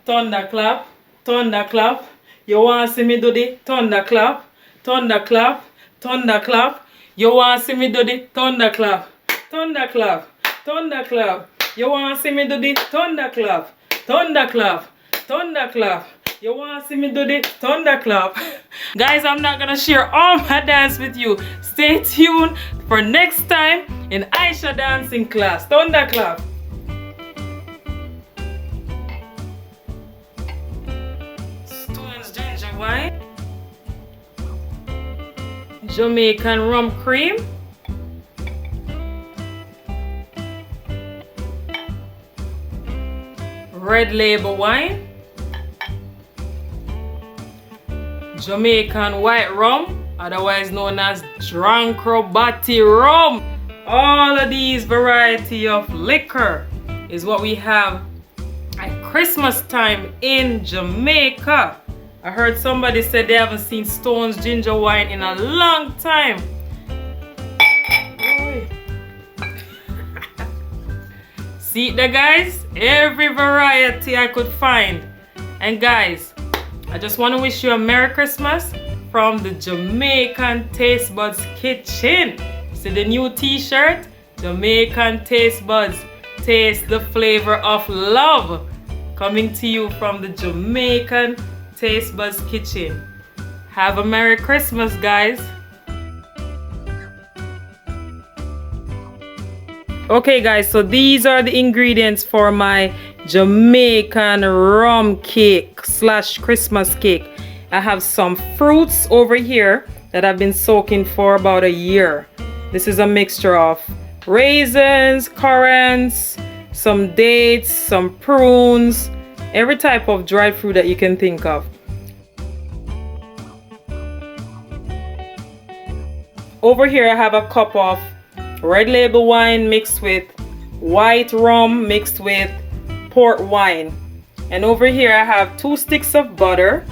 Thunderclap, thunderclap. You want to see me do the thunderclap, thunderclap, thunderclap. You want to see me do the thunderclap, thunderclap, thunderclap. You want to see me do the thunderclap, thunderclap, thunderclap. You want to see me do the thunderclap. Guys, I'm not gonna share all my dance with you. Stay tuned for next time in Aisha dancing class. Thunderclap. Stones ginger wine, Jamaican rum cream, red label wine, Jamaican white rum, otherwise known as Drunkrobati rum. All of these variety of liquor is what we have at Christmas time in Jamaica. I heard somebody said they haven't seen Stone's ginger wine in a long time. See the guys, every variety I could find. And guys, I just want to wish you a Merry Christmas from the Jamaican Taste Buds Kitchen. See the new t-shirt? Jamaican Taste Buds. Taste the flavor of love. Coming to you from the Jamaican Taste Buds Kitchen. Have a Merry Christmas, guys. Okay guys, so these are the ingredients for my Jamaican rum cake / Christmas cake. I have some fruits over here that I've been soaking for about a year. This is a mixture of raisins, currants, some dates, some prunes, every type of dried fruit that you can think of. Over here I have a cup of red label wine mixed with white rum mixed with port wine. And over here I have 2 sticks of butter,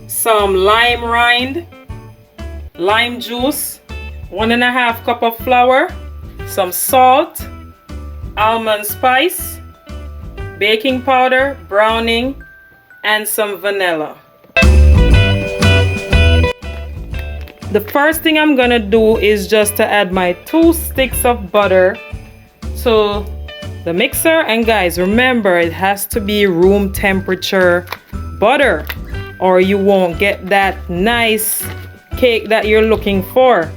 some lime rind, lime juice, 1.5 cup of flour, some salt, almond spice, baking powder, browning, and some vanilla. The first thing I'm gonna do is just to add my 2 sticks of butter to the mixer. And guys, remember, it has to be room temperature butter or you won't get that nice cake that you're looking for.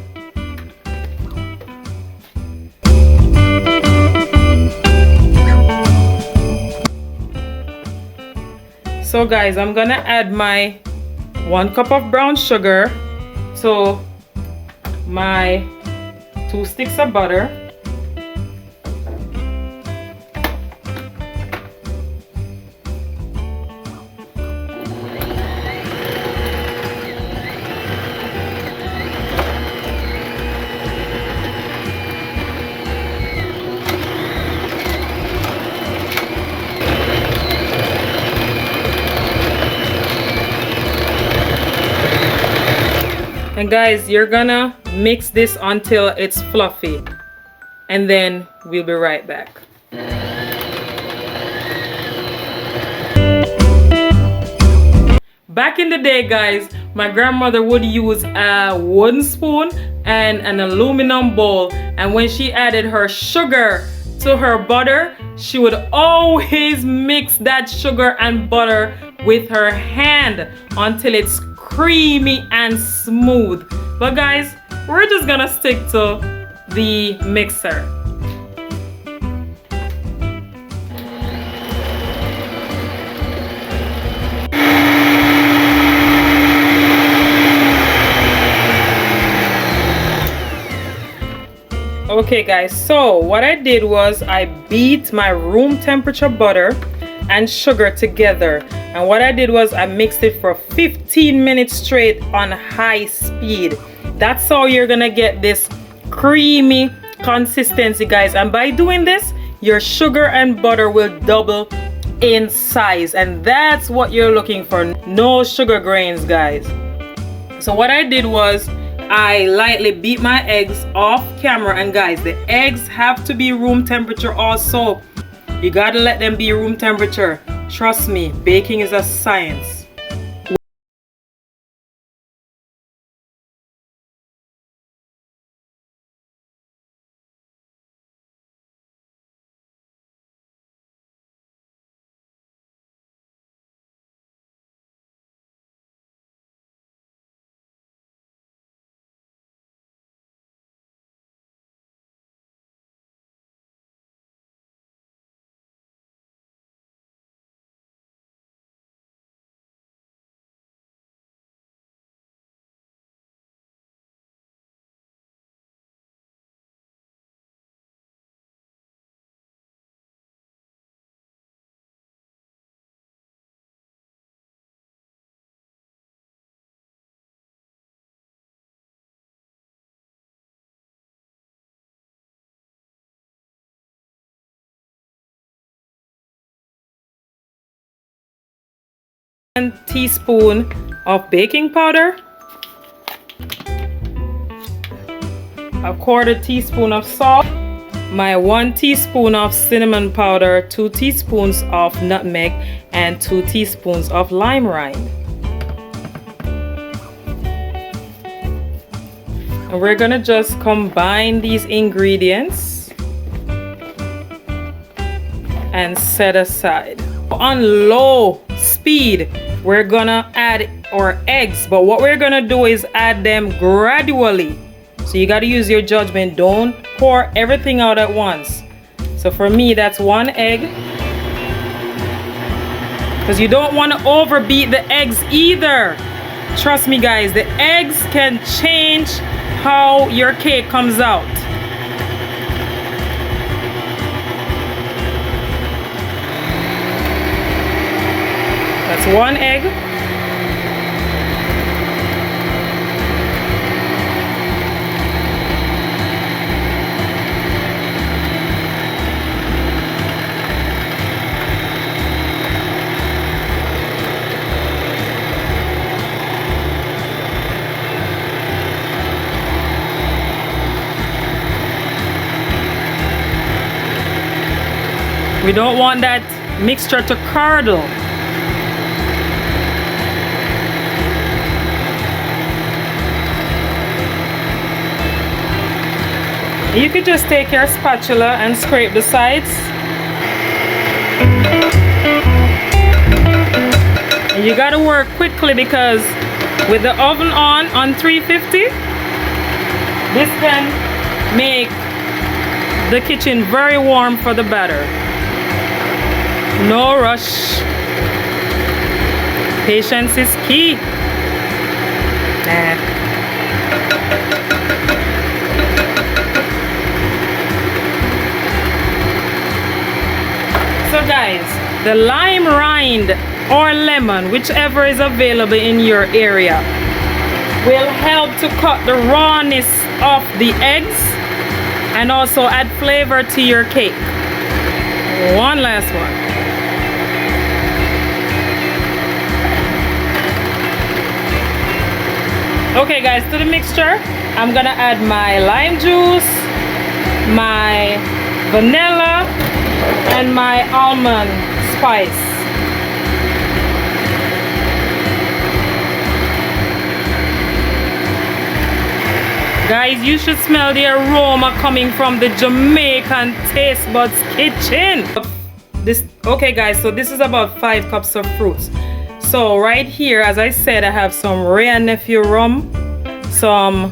So guys, I'm gonna add my 1 cup of brown sugar to my 2 sticks of butter. And guys, you're gonna mix this until it's fluffy, and then we'll be right back. Back in the day, guys, my grandmother would use a wooden spoon and an aluminum bowl, and when she added her sugar to her butter, she would always mix that sugar and butter with her hand until it's creamy and smooth. But guys, we're just gonna stick to the mixer. Okay guys, so what I did was I beat my room temperature butter and sugar together, and what I did was I mixed it for 15 minutes straight on high speed. That's how you're gonna get this creamy consistency, guys, and by doing this your sugar and butter will double in size, and that's what you're looking for. No sugar grains, guys. So what I did was I lightly beat my eggs off camera, and guys, the eggs have to be room temperature also. You gotta let them be room temperature. Trust me, baking is a science. One teaspoon of baking powder, a quarter teaspoon of salt, my 1 teaspoon of cinnamon powder, 2 teaspoons of nutmeg, and 2 teaspoons of lime rind. And we're gonna just combine these ingredients and set aside. On low speed, we're gonna add our eggs, but what we're gonna do is add them gradually. So you got to use your judgment. Don't pour everything out at once. So for me, that's 1 egg, because you don't want to overbeat the eggs either. Trust me guys, the eggs can change how your cake comes out. That's 1 egg. We don't want that mixture to curdle. You could just take your spatula and scrape the sides. And you gotta work quickly, because with the oven on 350, this can make the kitchen very warm for the batter. No rush. Patience is key. So guys, the lime rind or lemon, whichever is available in your area, will help to cut the rawness of the eggs and also add flavor to your cake. One last one. Okay guys, to the mixture, I'm gonna add my lime juice, my vanilla, and my almond spice. Guys, you should smell the aroma coming from the Jamaican Taste Buds kitchen. Okay guys, so this is about 5 cups of fruits. So right here, as I said, I have some Wray and Nephew rum, some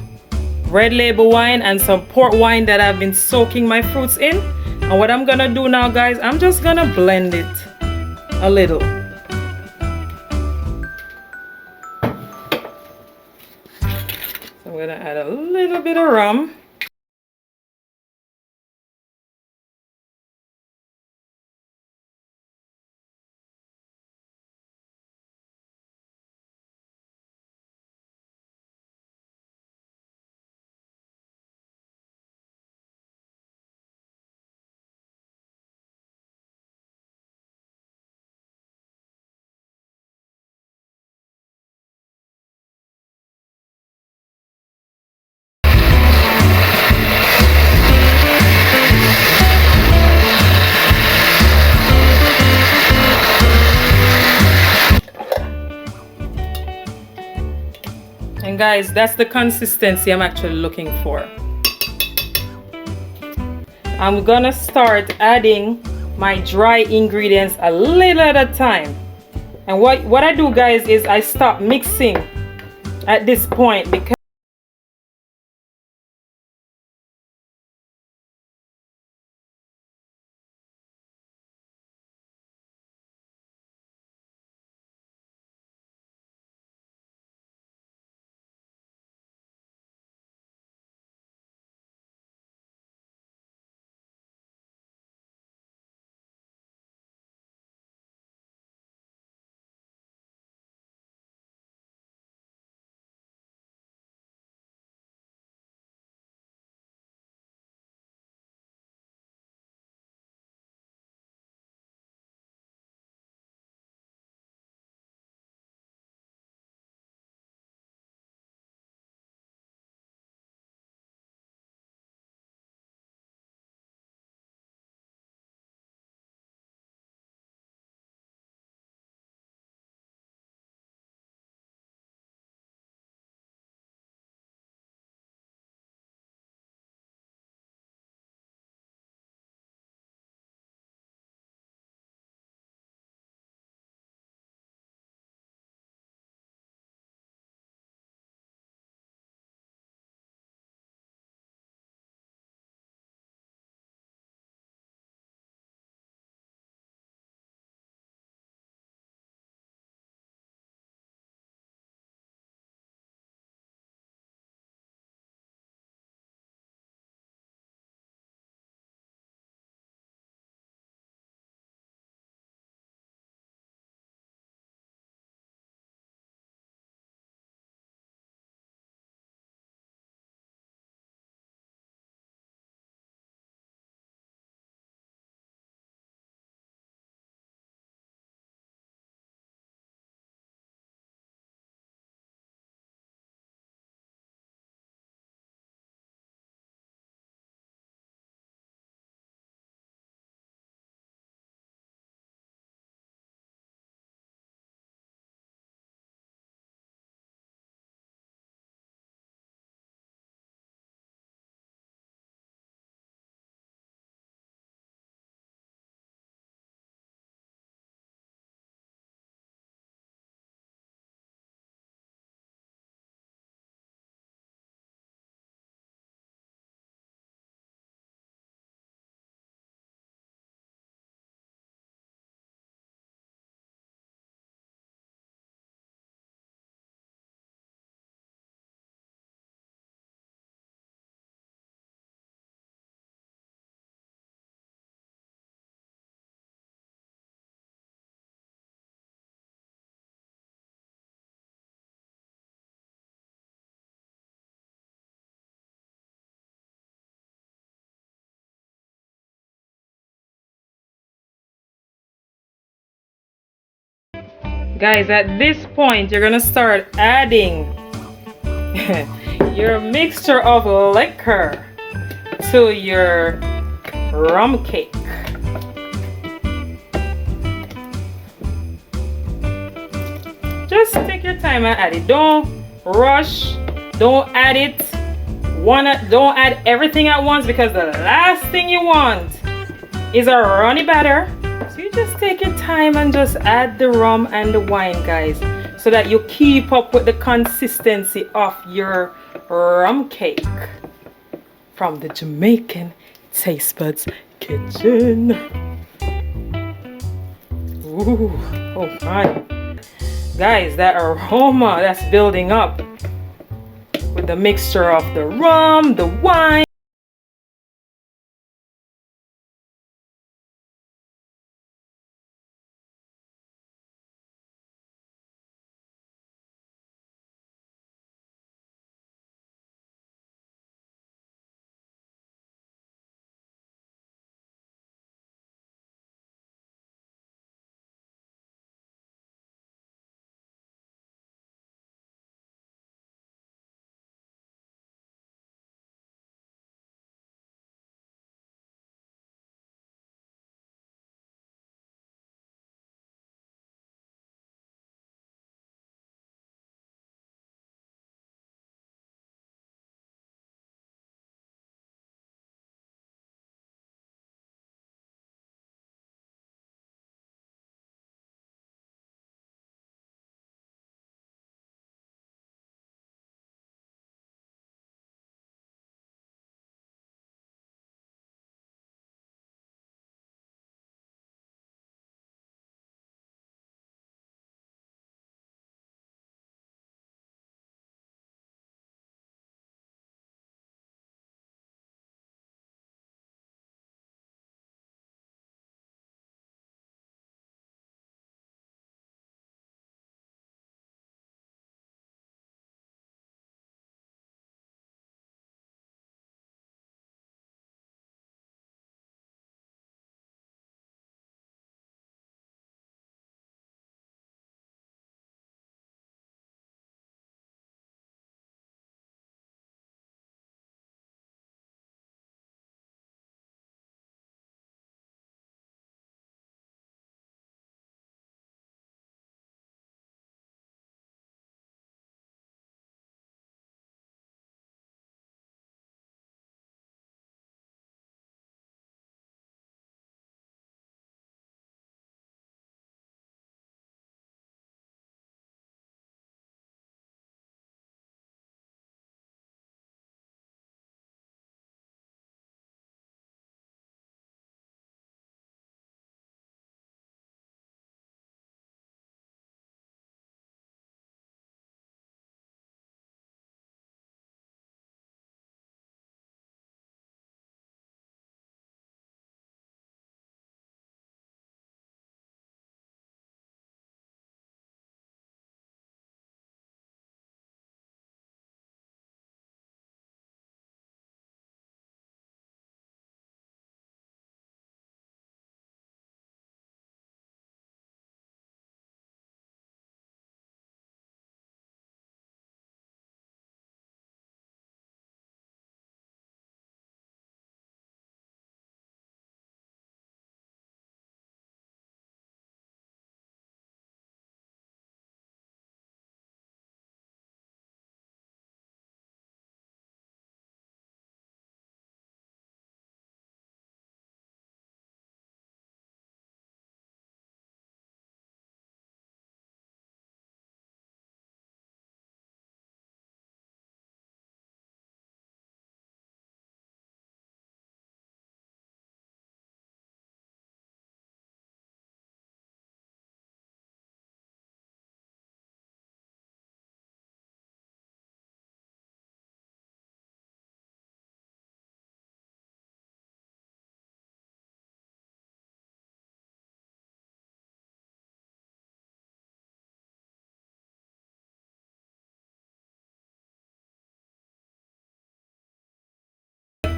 red label wine, and some port wine that I've been soaking my fruits in. And what I'm gonna do now guys, I'm just gonna blend it a little. So I'm gonna add a little bit of rum. And guys, that's the consistency I'm actually looking for. I'm gonna start adding my dry ingredients a little at a time. And what I do, guys, is I stop mixing at this point because guys, at this point, you're gonna start adding your mixture of liquor to your rum cake. Just take your time and add it. Don't rush. Don't add it. Don't add everything at once, because the last thing you want is a runny batter. So you just take your time and just add the rum and the wine, guys, so that you keep up with the consistency of your rum cake from the Jamaican Taste Buds Kitchen. Ooh, oh my. Guys, that aroma that's building up with the mixture of the rum, the wine.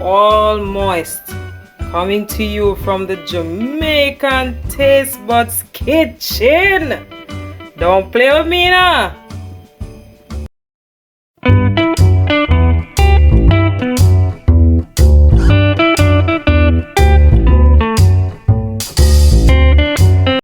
all moist. Coming to you from the Jamaican Taste Buds Kitchen. Don't play with me now.